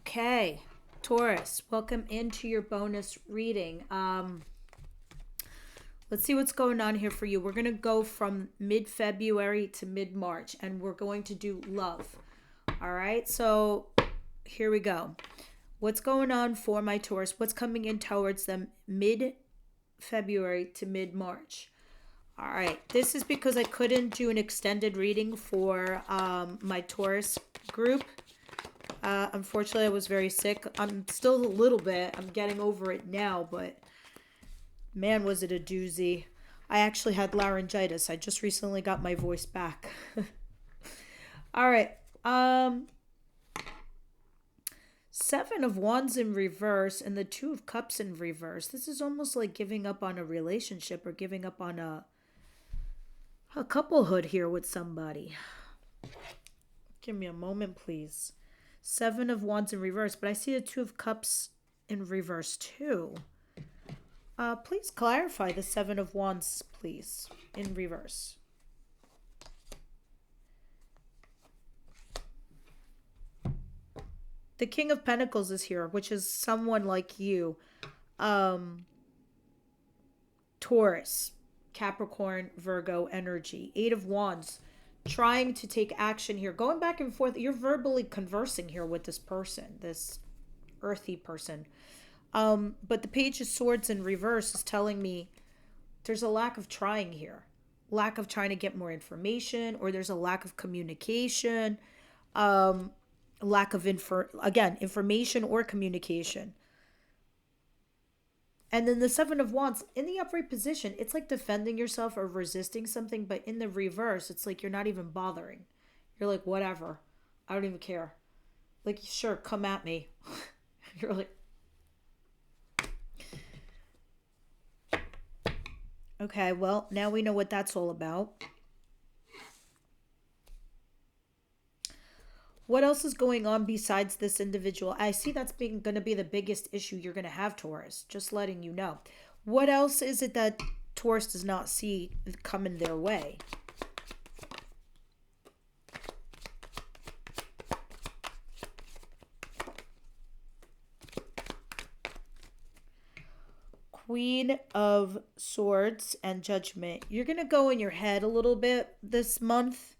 Okay, Taurus, welcome into your bonus reading. Let's see what's going on here for you. We're going to go from mid-February to mid-March, and we're going to do love. All right, so here we go. What's going on for my Taurus? What's coming in towards them mid-February to mid-March? All right, this is because I couldn't do an extended reading for my Taurus group. Unfortunately, I was very sick. I'm still a little bit. I'm getting over it now, but man, was it a doozy. I actually had laryngitis. I just recently got my voice back. All right. Seven of Wands in reverse and the Two of Cups in reverse. This is almost like giving up on a relationship or giving up on a couplehood here with somebody. Give me a moment, please. Seven of Wands in reverse, but I see the Two of Cups in reverse too. Please clarify the Seven of Wands, please, in reverse. The King of Pentacles is here, which is someone like you. Taurus, Capricorn, Virgo energy. Eight of Wands. Trying to take action here, going back and forth. You're verbally conversing here with this person, this earthy person. But the Page of Swords in reverse is telling me there's a lack of trying here, lack of trying to get more information, or there's a lack of communication, lack of information or communication. And then the Seven of Wands in the upright position, it's like defending yourself or resisting something. But in the reverse, it's like you're not even bothering. You're like, whatever. I don't even care. Like, sure, come at me. You're like, okay, well, now we know what that's all about. What else is going on besides this individual? I see that's going to be the biggest issue you're going to have, Taurus. Just letting you know. What else is it that Taurus does not see coming their way? Queen of Swords and Judgment. You're going to go in your head a little bit this month.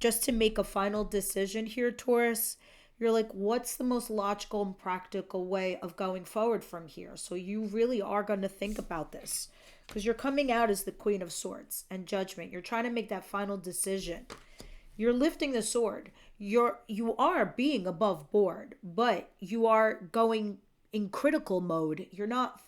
Just to make a final decision here, Taurus. You're like, what's the most logical and practical way of going forward from here? So you really are going to think about this because you're coming out as the Queen of Swords and Judgment. You're trying to make that final decision. You're lifting the sword. You are being above board, but you are going in critical mode. You're not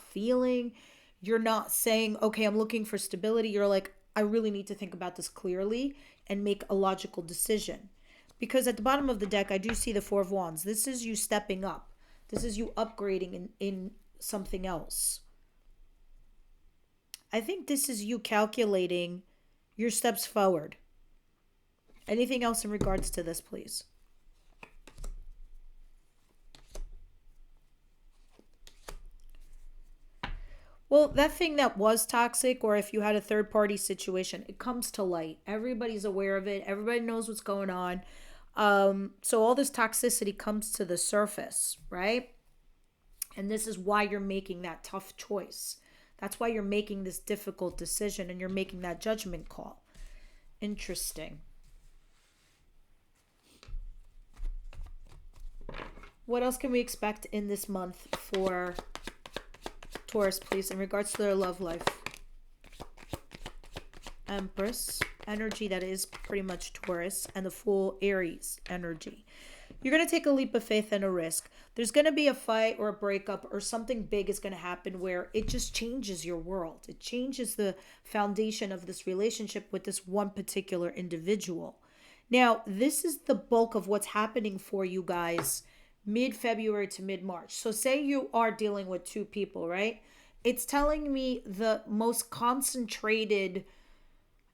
feeling, you're not saying, okay, I'm looking for stability. You're like, I really need to think about this clearly and make a logical decision. Because at the bottom of the deck, I do see the Four of Wands. This is you stepping up. This is you upgrading in something else. I think this is you calculating your steps forward. Anything else in regards to this, please? Well, that thing that was toxic, or if you had a third-party situation, it comes to light. Everybody's aware of it. Everybody knows what's going on. So all this toxicity comes to the surface, right? And this is why you're making that tough choice. That's why you're making this difficult decision and you're making that judgment call. Interesting. What else can we expect in this month for Taurus, please, in regards to their love life? Empress energy, that is pretty much Taurus, and the Fool, Aries energy. You're going to take a leap of faith and a risk. There's going to be a fight or a breakup or something big is going to happen where it just changes your world. It changes the foundation of this relationship with this one particular individual. Now, this is the bulk of what's happening for you guys mid-February to mid-March. So say you are dealing with two people, right? It's telling me the most concentrated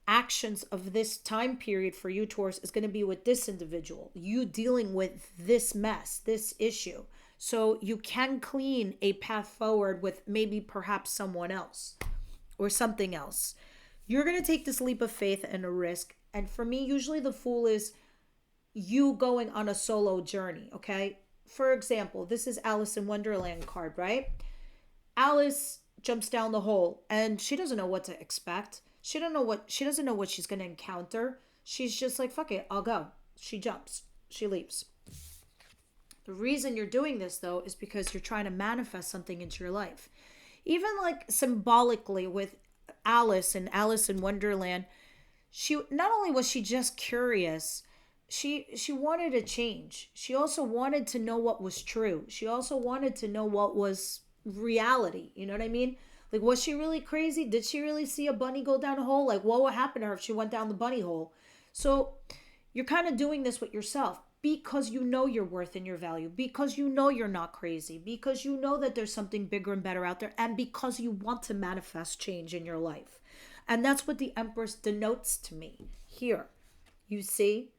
actions of this time period for you, Taurus, is going to be with this individual. You dealing with this mess, this issue. So you can clean a path forward with maybe perhaps someone else or something else. You're going to take this leap of faith and a risk. And for me, usually the Fool is you going on a solo journey, okay? For example, this is Alice in Wonderland card, right? Alice jumps down the hole and she doesn't know what to expect. She doesn't know what she's going to encounter. She's just like, fuck it, I'll go. She jumps. She leaves. The reason you're doing this though is because you're trying to manifest something into your life. Even like symbolically with Alice and Alice in Wonderland, she not only was she just curious, she wanted a change. She also wanted to know what was true. She also wanted to know what was reality. You know what I mean? Like, was she really crazy? Did she really see a bunny go down a hole? Like, what would happen to her if she went down the bunny hole? So you're kind of doing this with yourself because you know your worth and your value, because you know you're not crazy, because you know that there's something bigger and better out there, and because you want to manifest change in your life. And that's what the Empress denotes to me here. You see?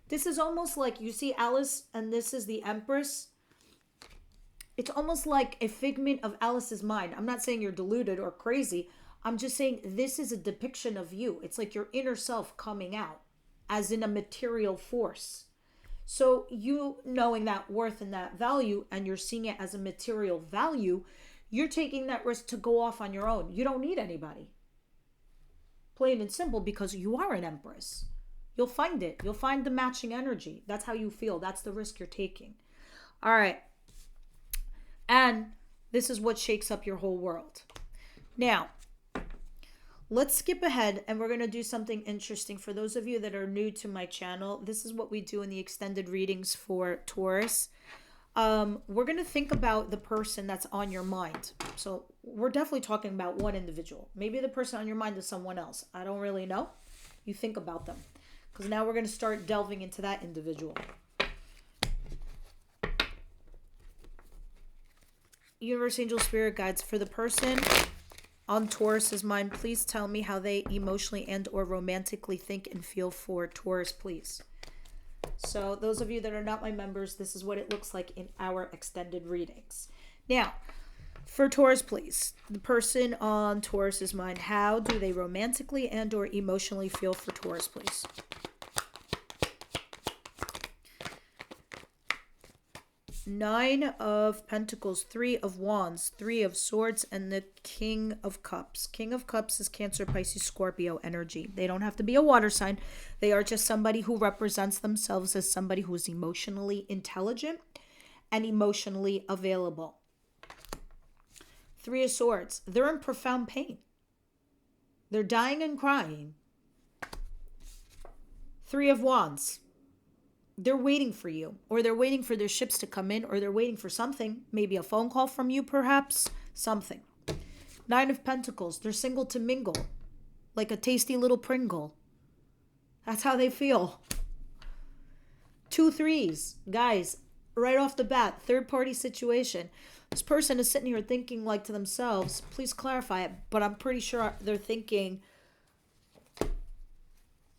This is almost like, you see Alice and this is the Empress. It's almost like a figment of Alice's mind. I'm not saying you're deluded or crazy. I'm just saying this is a depiction of you. It's like your inner self coming out as in a material force. So you knowing that worth and that value, and you're seeing it as a material value, you're taking that risk to go off on your own. You don't need anybody. Plain and simple, because you are an Empress. You'll find it. You'll find the matching energy. That's how you feel. That's the risk you're taking. All right. And this is what shakes up your whole world. Now, let's skip ahead and we're going to do something interesting. For those of you that are new to my channel, this is what we do in the extended readings for Taurus. We're going to think about the person that's on your mind. So we're definitely talking about one individual. Maybe the person on your mind is someone else. I don't really know. You think about them. Because now we're going to start delving into that individual. Universe, angel, spirit guides, for the person on Taurus's mind, please tell me how they emotionally and or romantically think and feel for Taurus, please. So those of you that are not my members, this is what it looks like in our extended readings. Now, for Taurus, please, the person on Taurus's mind, how do they romantically and or emotionally feel for Taurus, please? Nine of Pentacles, Three of Wands, Three of Swords, and the King of Cups. King of Cups is Cancer, Pisces, Scorpio energy. They don't have to be a water sign. They are just somebody who represents themselves as somebody who is emotionally intelligent and emotionally available. Three of Swords. They're in profound pain. They're dying and crying. Three of Wands. They're waiting for you, or they're waiting for their ships to come in, or they're waiting for something, maybe a phone call from you, perhaps, something. Nine of Pentacles. They're single to mingle, like a tasty little Pringle. That's how they feel. Two threes. Guys, right off the bat, third party situation. This person is sitting here thinking like to themselves, please clarify it, but I'm pretty sure they're thinking,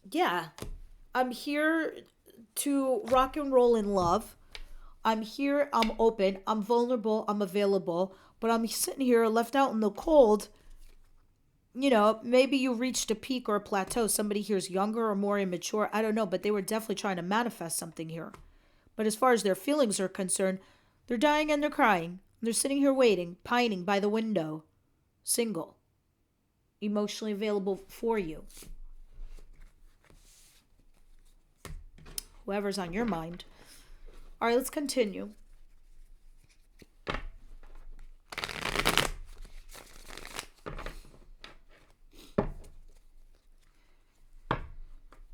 yeah, I'm here to rock and roll in love. I'm here, I'm open, I'm vulnerable, I'm available, but I'm sitting here left out in the cold. You know, maybe you reached a peak or a plateau. Somebody here is younger or more immature. I don't know, but they were definitely trying to manifest something here. But as far as their feelings are concerned, they're dying and they're crying. They're sitting here waiting, pining by the window, single, emotionally available for you. Whoever's on your mind. All right, let's continue.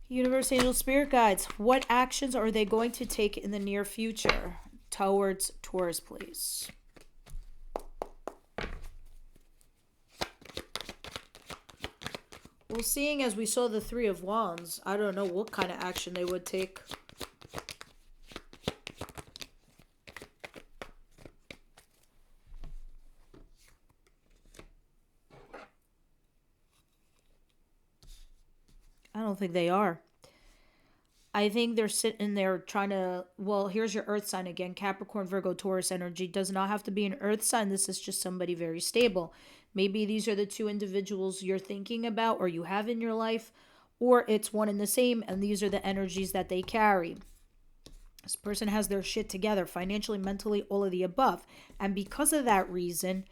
Universe, angel, spirit guides, what actions are they going to take in the near future towards Taurus, please? Well, seeing as we saw the Three of Wands, I don't know what kind of action they would take. I don't think they are. I think they're sitting there trying to, well, here's your earth sign again. Capricorn, Virgo, Taurus energy. Does not have to be an earth sign. This is just somebody very stable. Maybe these are the two individuals you're thinking about or you have in your life, or it's one and the same, and these are the energies that they carry. This person has their shit together, financially, mentally, all of the above. And because of that reason,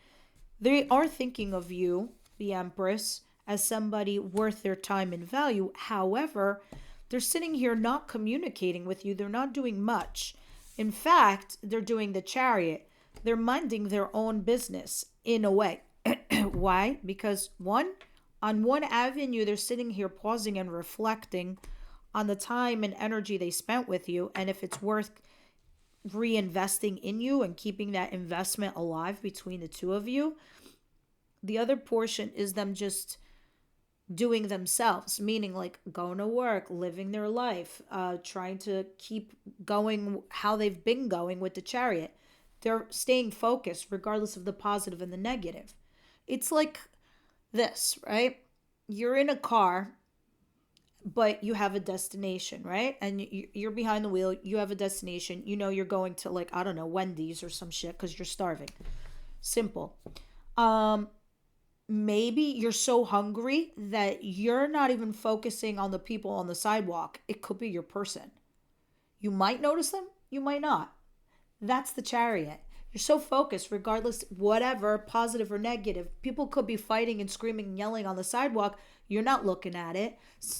they are thinking of you, the Empress, as somebody worth their time and value. However, they're sitting here not communicating with you. They're not doing much. In fact, they're doing the Chariot. They're minding their own business in a way. Why? Because on one avenue, they're sitting here pausing and reflecting on the time and energy they spent with you, and if it's worth reinvesting in you and keeping that investment alive between the two of you. The other portion is them just doing themselves, meaning like going to work, living their life, trying to keep going how they've been going with the Chariot. They're staying focused regardless of the positive and the negative. It's like this, right? You're in a car, but you have a destination, right? And you're behind the wheel, you have a destination, you know you're going to, like, I don't know, Wendy's or some shit because you're starving. Simple. Maybe you're so hungry that you're not even focusing on the people on the sidewalk. It could be your person. You might notice them, you might not. That's the Chariot. You're so focused, regardless, whatever, positive or negative. People could be fighting and screaming and yelling on the sidewalk. You're not looking at it.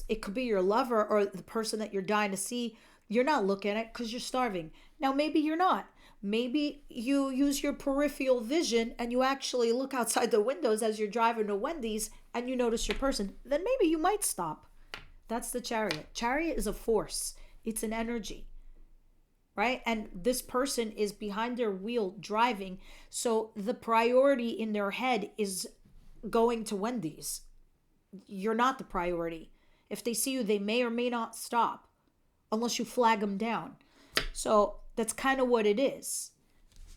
It could be your lover or the person that you're dying to see. You're not looking at it because you're starving. Now, maybe you're not. Maybe you use your peripheral vision and you actually look outside the windows as you're driving to Wendy's and you notice your person. Then maybe you might stop. That's the Chariot. Chariot is a force. It's an energy. Right? And this person is behind their wheel driving. So the priority in their head is going to Wendy's. You're not the priority. If they see you, they may or may not stop unless you flag them down. So that's kind of what it is.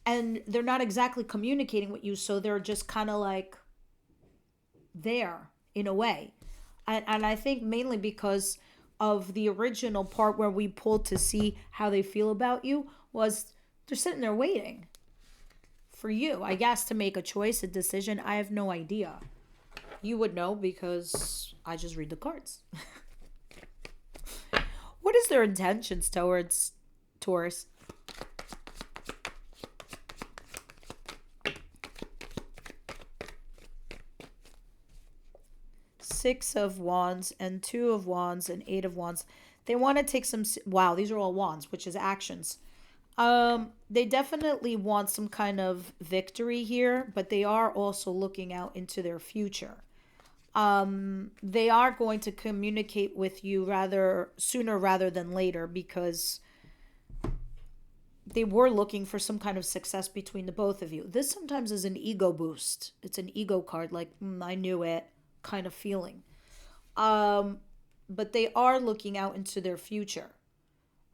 And they're not exactly communicating with you. So they're just kind of like there in a way. And I think mainly because of the original part where we pulled to see how they feel about you was they're sitting there waiting for you, I guess, to make a choice, a decision. I have no idea. You would know because I just read the cards. What is their intentions towards Taurus? Six of Wands and Two of Wands and Eight of Wands. They want to take some, wow, these are all wands, which is actions. They definitely want some kind of victory here, but they are also looking out into their future. They are going to communicate with you rather sooner rather than later because they were looking for some kind of success between the both of you. This sometimes is an ego boost. It's an ego card, like, I knew it kind of feeling. But they are looking out into their future.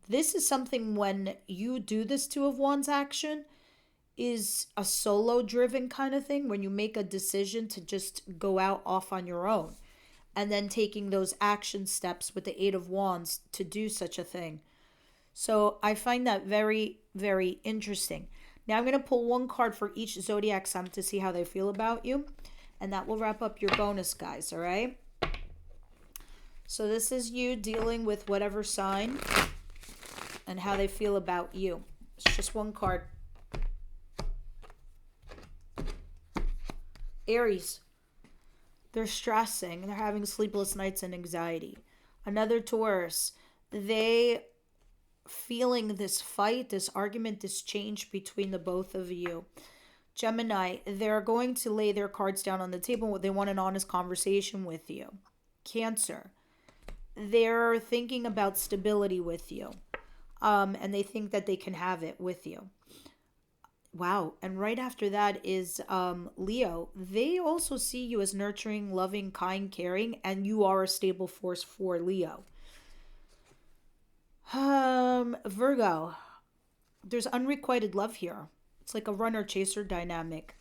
This is something when you do this Two of Wands action is a solo driven kind of thing when you make a decision to just go out off on your own and then taking those action steps with the Eight of Wands to do such a thing. So I find that very, very interesting. Now I'm going to pull one card for each zodiac sign to see how they feel about you. And that will wrap up your bonus, guys, all right? So this is you dealing with whatever sign and how they feel about you. It's just one card. Aries. They're stressing. They're having sleepless nights and anxiety. Another Taurus. They feeling this fight, this argument, this change between the both of you. Gemini, they're going to lay their cards down on the table. They want an honest conversation with you. Cancer, they're thinking about stability with you. And they think that they can have it with you. Wow. And right after that is Leo. They also see you as nurturing, loving, kind, caring, and you are a stable force for Leo. Virgo, there's unrequited love here. It's like a runner-chaser dynamic.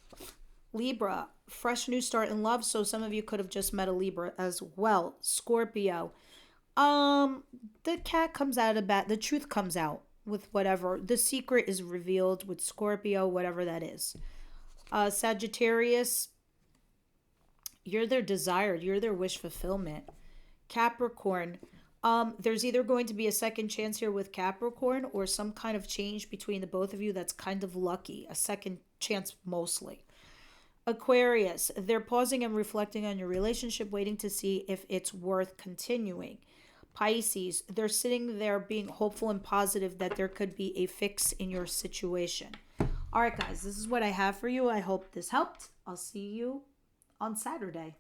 Libra, fresh new start in love, so some of you could have just met a Libra as well. Scorpio, the cat comes out of bat, the truth comes out with whatever. The secret is revealed with Scorpio, whatever that is. Sagittarius, you're their desired, you're their wish fulfillment. Capricorn, There's either going to be a second chance here with Capricorn or some kind of change between the both of you that's kind of lucky. A second chance mostly. Aquarius, they're pausing and reflecting on your relationship, waiting to see if it's worth continuing. Pisces, they're sitting there being hopeful and positive that there could be a fix in your situation. All right, guys, this is what I have for you. I hope this helped. I'll see you on Saturday.